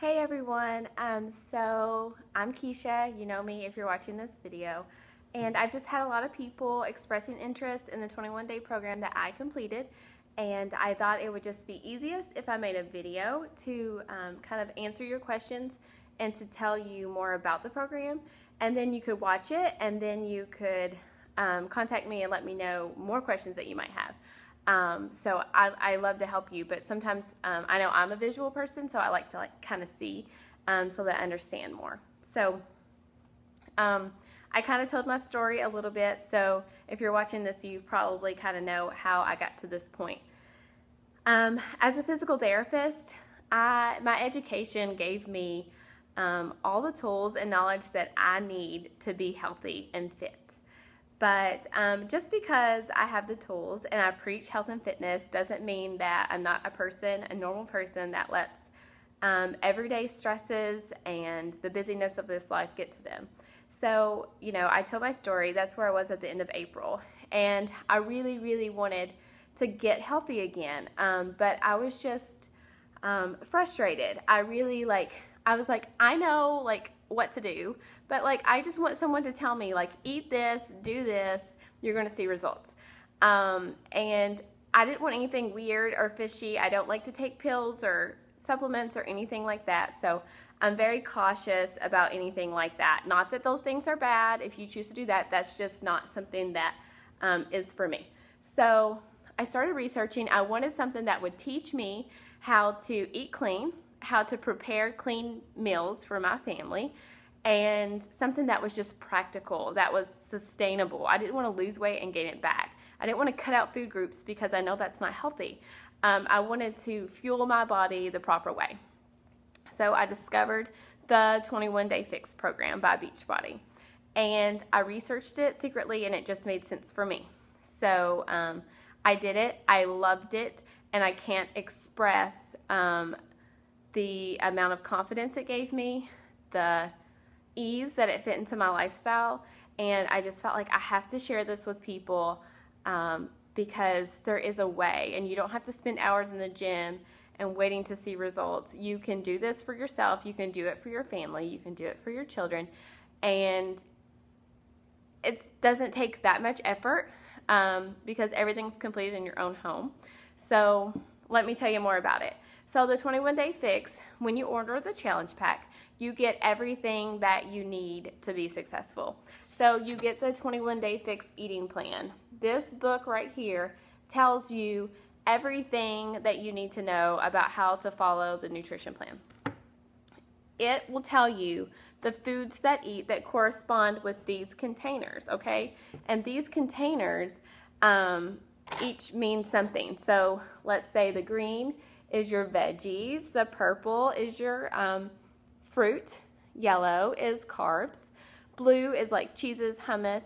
Hey everyone, so I'm Keisha, you know me if you're watching this video, and I've just had a lot of people expressing interest in the 21-day program that I completed, and I thought it would just be easiest if I made a video to kind of answer your questions and to tell you more about the program, and then you could watch it, and then you could contact me and let me know more questions that you might have. So I love to help you, but sometimes I know I'm a visual person, so I like to kind of see so that I understand more. So I kind of told my story a little bit, so if you're watching this, you probably kind of know how I got to this point. As a physical therapist, my education gave me all the tools and knowledge that I need to be healthy and fit. But just because I have the tools and I preach health and fitness doesn't mean that I'm not a normal person that lets everyday stresses and the busyness of this life get to them. So, you know, I told my story. That's where I was at the end of April. And I really, really wanted to get healthy again. But I was just frustrated. I was like, I know what to do, but I just want someone to tell me eat this, do this, you're going to see results. And I didn't want anything weird or fishy. I don't like to take pills or supplements or anything like that. So I'm very cautious about anything like that. Not that those things are bad. If you choose to do that, that's just not something that is for me. So I started researching. I wanted something that would teach me how to eat clean, how to prepare clean meals for my family, and something that was just practical, that was sustainable. I didn't want to lose weight and gain it back. I didn't want to cut out food groups because I know that's not healthy. I wanted to fuel my body the proper way. So I discovered the 21-Day Fix program by Beachbody. And I researched it secretly, and it just made sense for me. So I did it. I loved it. And I can't express the amount of confidence it gave me, the ease that it fit into my lifestyle, and I just felt like I have to share this with people because there is a way, and you don't have to spend hours in the gym and waiting to see results. You can do this for yourself, you can do it for your family, you can do it for your children, and it doesn't take that much effort because everything's completed in your own home. So let me tell you more about it. So the 21-Day Fix, when you order the challenge pack, you get everything that you need to be successful. So you get the 21-Day Fix eating plan. This book right here tells you everything that you need to know about how to follow the nutrition plan. It will tell you the foods that correspond with these containers, okay? And these containers each mean something. So let's say the green is your veggies, the purple is your fruit, yellow is carbs, blue is like cheeses, hummus,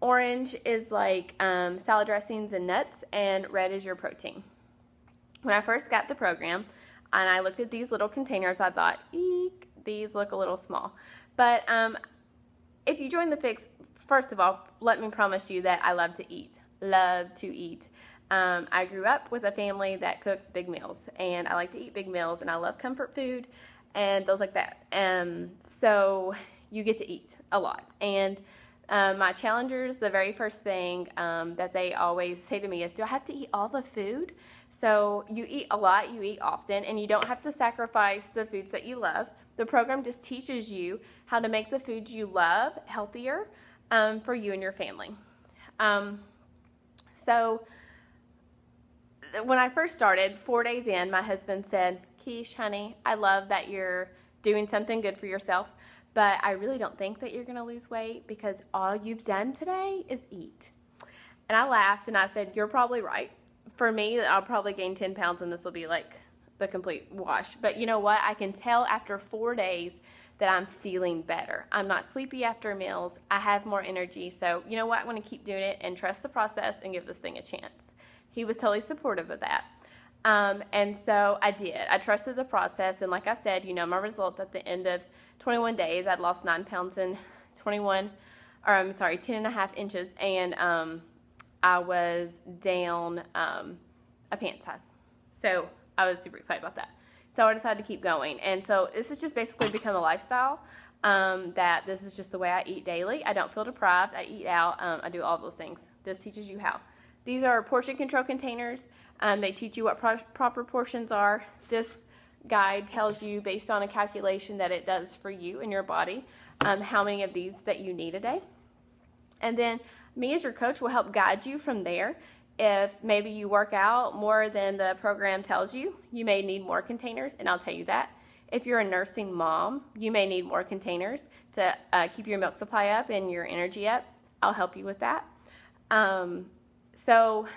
orange is like salad dressings and nuts, and red is your protein. When I first got the program and I looked at these little containers, I thought, eek, these look a little small. But if you join the Fix, first of all, let me promise you that I love to eat. Love to eat. I grew up with a family that cooks big meals, and I like to eat big meals, and I love comfort food and those like that. So you get to eat a lot. And my challengers, the very first thing that they always say to me is, do I have to eat all the food? So you eat a lot, you eat often, and you don't have to sacrifice the foods that you love. The program just teaches you how to make the foods you love healthier for you and your family. So when I first started, 4 days in, my husband said, Keish, honey, I love that you're doing something good for yourself, but I really don't think that you're going to lose weight because all you've done today is eat. And I laughed and I said, you're probably right. For me, I'll probably gain 10 pounds and this will be like the complete wash. But you know what? I can tell after 4 days that I'm feeling better. I'm not sleepy after meals. I have more energy. So you know what? I'm going to keep doing it and trust the process and give this thing a chance. He was totally supportive of that. And so I did. I trusted the process. And like I said, you know, my result at the end of 21 days, I'd lost 9 pounds and 10 and a half inches. And I was down a pant size. So I was super excited about that. So I decided to keep going. And so this has just basically become a lifestyle, that this is just the way I eat daily. I don't feel deprived. I eat out. I do all those things. This teaches you how. These are portion control containers. They teach you what proper portions are. This guide tells you, based on a calculation that it does for you and your body, how many of these that you need a day. And then me as your coach will help guide you from there. If maybe you work out more than the program tells you, you may need more containers, and I'll tell you that. If you're a nursing mom, you may need more containers to keep your milk supply up and your energy up. I'll help you with that. So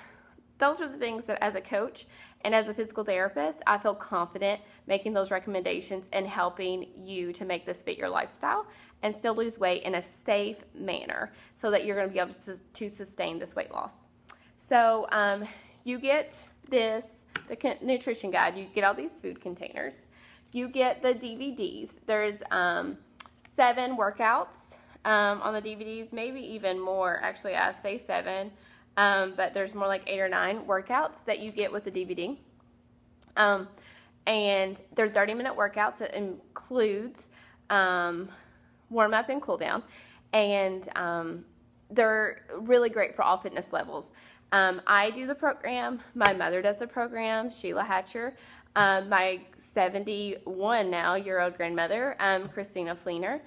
those are the things that as a coach and as a physical therapist, I feel confident making those recommendations and helping you to make this fit your lifestyle and still lose weight in a safe manner so that you're going to be able to sustain this weight loss. So you get this, the nutrition guide, you get all these food containers. You get the DVDs. There's 7 workouts on the DVDs, maybe even more. Actually, I say 7, but there's more like 8 or 9 workouts that you get with the DVD. And they're 30-minute workouts that includes warm-up and cool-down. And they're really great for all fitness levels. I do the program. My mother does the program, Sheila Hatcher. My 71-year-old grandmother, Christina Fleener,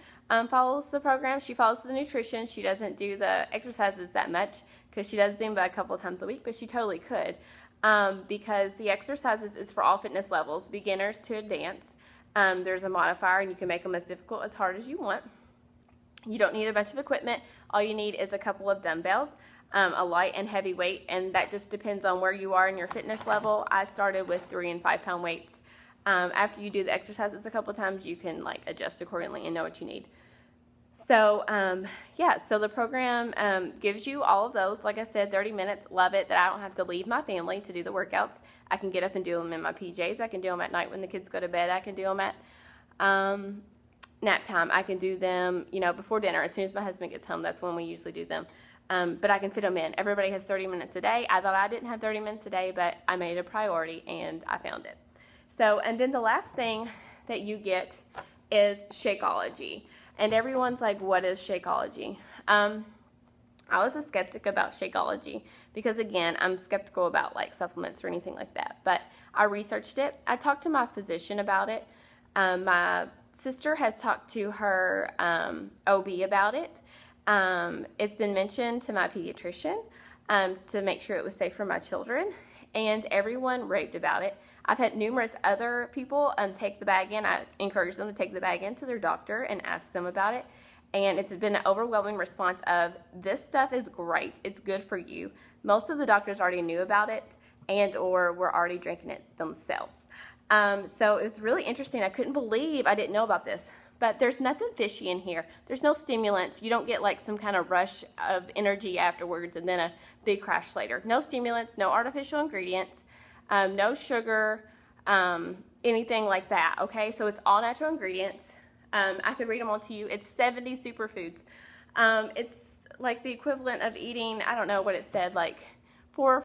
follows the program. She follows the nutrition. She doesn't do the exercises that much because she does Zumba a couple of times a week, but she totally could because the exercises is for all fitness levels, beginners to advanced. There's a modifier, and you can make them as difficult, as hard as you want. You don't need a bunch of equipment. All you need is a couple of dumbbells, a light and heavy weight, and that just depends on where you are in your fitness level. I started with 3 and 5 pound weights. After you do the exercises a couple of times, you can like adjust accordingly and know what you need. So yeah, so the program gives you all of those. Like I said, 30 minutes. Love it that I don't have to leave my family to do the workouts. I can get up and do them in my PJs. I can do them at night when the kids go to bed. I can do them at nap time. I can do them, before dinner. As soon as my husband gets home, that's when we usually do them. But I can fit them in. Everybody has 30 minutes a day. I thought I didn't have 30 minutes a day, but I made it a priority, and I found it. So, and then the last thing that you get is Shakeology. And everyone's like, what is Shakeology? I was a skeptic about Shakeology because, again, I'm skeptical about like supplements or anything like that. But I researched it. I talked to my physician about it. My sister has talked to her OB about it. It's been mentioned to my pediatrician to make sure it was safe for my children, and everyone raved about it. I've had numerous other people take the bag in. I encourage them to take the bag in to their doctor and ask them about it, and it's been an overwhelming response of, this stuff is great. It's good for you. Most of the doctors already knew about it and or were already drinking it themselves. So it was really interesting. I couldn't believe I didn't know about this. But there's nothing fishy in here. There's no stimulants. You don't get like some kind of rush of energy afterwards and then a big crash later. No stimulants, no artificial ingredients, no sugar, anything like that, okay? So it's all natural ingredients. I could read them all to you. It's 70 superfoods. It's like the equivalent of eating, I don't know what it said, like 4